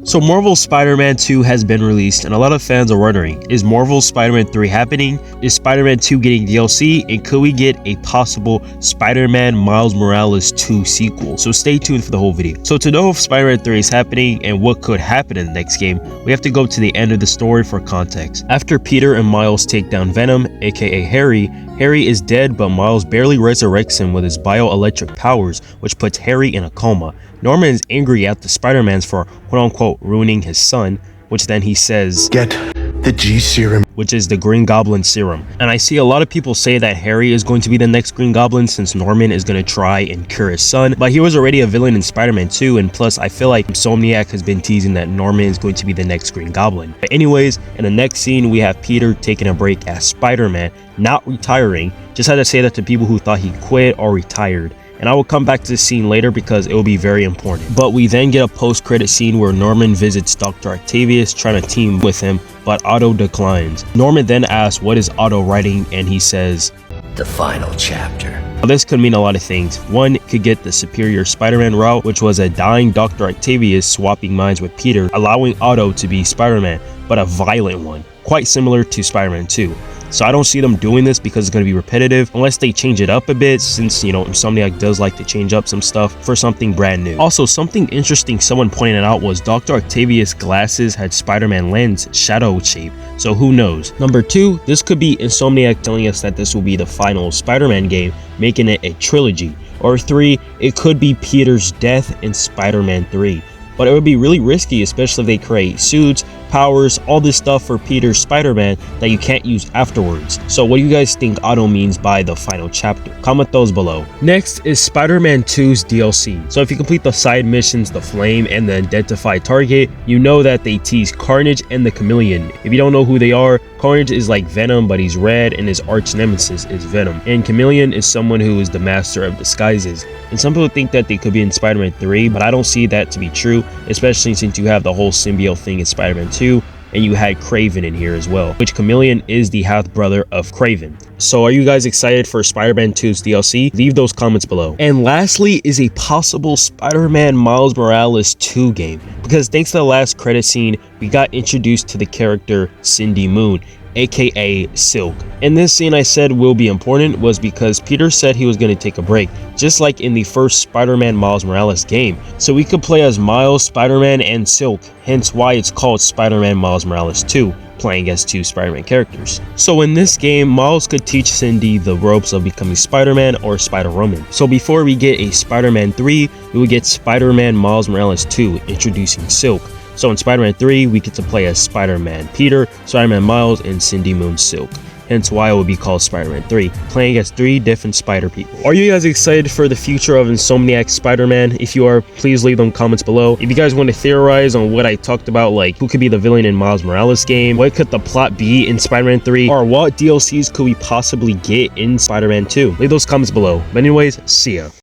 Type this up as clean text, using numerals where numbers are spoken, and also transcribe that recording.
So Marvel's Spider-Man 2 has been released, and a lot of fans are wondering, is Marvel's Spider-Man 3 happening? Is Spider-Man 2 getting DLC? And could we get a possible Spider-Man Miles Morales 2 sequel? So stay tuned for the whole video. So to know if Spider-Man 3 is happening and what could happen in the next game, we have to go to the end of the story for context. After Peter and Miles take down Venom, aka Harry, Harry is dead, but Miles barely resurrects him with his bioelectric powers, which puts Harry in a coma. Norman is angry at the Spider-Mans for quote-unquote ruining his son, which then he says, "Get the G serum," which is the Green Goblin serum. And I see a lot of people say that Harry is going to be the next Green Goblin since Norman is going to try and cure his son, but he was already a villain in Spider-Man 2, and plus I feel like Insomniac has been teasing that Norman is going to be the next Green Goblin. But anyways, in the next scene we have Peter taking a break as Spider-Man, not retiring. Just had to say that to people who thought he quit or retired. And I will come back to this scene later because it will be very important. But we then get a post-credit scene where Norman visits Dr. Octavius trying to team with him, but Otto declines. Norman then asks what is Otto writing, and he says, "The final chapter." Now, this could mean a lot of things. One, it could get the Superior Spider-Man route, which was a dying Dr. Octavius swapping minds with Peter, allowing Otto to be Spider-Man, but a violent one, quite similar to Spider-Man 2. So I don't see them doing this because it's going to be repetitive unless they change it up a bit, since, you know, Insomniac does like to change up some stuff for something brand new. Also, something interesting someone pointed out was Dr. Octavius' glasses had Spider-Man lens shadow shape, so who knows. Number 2, this could be Insomniac telling us that this will be the final Spider-Man game, making it a trilogy. Or 3, it could be Peter's death in Spider-Man 3. But it would be really risky, especially if they create suits, powers, all this stuff for Peter's Spider-Man that you can't use afterwards. So what do you guys think Otto means by the final chapter? Comment those below. Next is Spider-Man 2's DLC. So if you complete the side missions, the Flame and the Identify Target, you know that they tease Carnage and the Chameleon. If you don't know who they are, Carnage is like Venom, but he's red, and his arch nemesis is Venom. And Chameleon is someone who is the master of disguises. And some people think that they could be in Spider-Man 3, but I don't see that to be true, especially since you have the whole symbiote thing in Spider-Man 2, and you had Kraven in here as well, which Chameleon is the half-brother of Kraven. So are you guys excited for Spider-Man 2's DLC? Leave those comments below. And lastly is a possible Spider-Man Miles Morales 2 game, because thanks to the last credit scene, we got introduced to the character Cindy Moon, aka Silk. And this scene I said will be important was because Peter said he was going to take a break, just like in the first Spider-Man Miles Morales game. So we could play as Miles, Spider-Man, and Silk, hence why it's called Spider-Man Miles Morales 2, playing as 2 Spider-Man characters. So in this game, Miles could teach Cindy the ropes of becoming Spider-Man or Spider-Woman. So before we get a Spider-Man 3, we would get Spider-Man Miles Morales 2, introducing Silk. So in Spider-Man 3, we get to play as Spider-Man Peter, Spider-Man Miles, and Cindy Moon Silk. Hence why it would be called Spider-Man 3, playing as 3 different Spider people. Are you guys excited for the future of Insomniac Spider-Man? If you are, please leave them comments below. If you guys want to theorize on what I talked about, like who could be the villain in Miles Morales game, what could the plot be in Spider-Man 3, or what DLCs could we possibly get in Spider-Man 2? Leave those comments below. But anyways, see ya.